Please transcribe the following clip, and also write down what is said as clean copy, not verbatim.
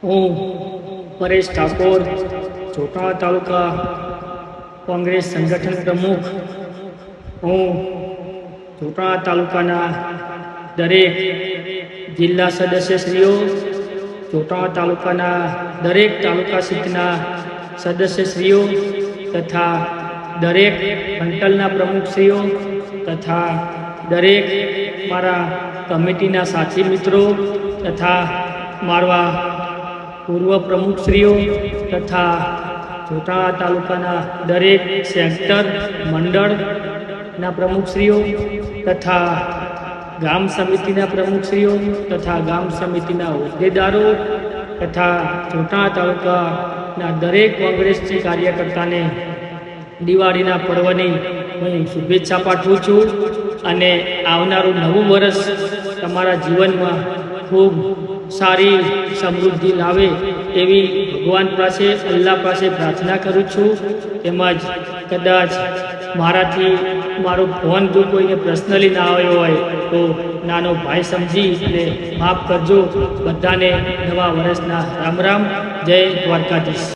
હું પરેશ ઠાકોર, ચોટાળા તાલુકા કોંગ્રેસ સંગઠન પ્રમુખ. હું ચોટાળા તાલુકાના દરેક જિલ્લા સદસ્યશ્રીઓ, ચોટાળા તાલુકાના દરેક તાલુકા સહિતના સદસ્યશ્રીઓ તથા દરેક મંડળના પ્રમુખશ્રીઓ તથા દરેક મારા કમિટીના સાથી મિત્રો તથા મારા પૂર્વ પ્રમુખશ્રીઓ તથા ચોટાળા તાલુકાના દરેક સેક્ટર મંડળના પ્રમુખશ્રીઓ તથા ગામ સમિતિના પ્રમુખશ્રીઓ તથા ગામ સમિતિના હોદ્દેદારો તથા ચોટાળા તાલુકાના દરેક કોંગ્રેસી કાર્યકર્તાને દિવાળીના પર્વની હું શુભેચ્છા પાઠવું છું અને આવનારું નવું વર્ષ તમારા જીવનમાં ખૂબ સારી સમૃદ્ધિ લાવે એવી ભગવાન પાસે, અલ્લાહ પાસે પ્રાર્થના કરું છું. તેમજ કદાચ મારાથી મારો ફોન જો કોઈને પર્સનલી ના આવ્યો હોય તો નાનો ભાઈ સમજી અને માફ કરજો. બધાને નવા વર્ષના રામ રામ. જય દ્વારકાધીશ.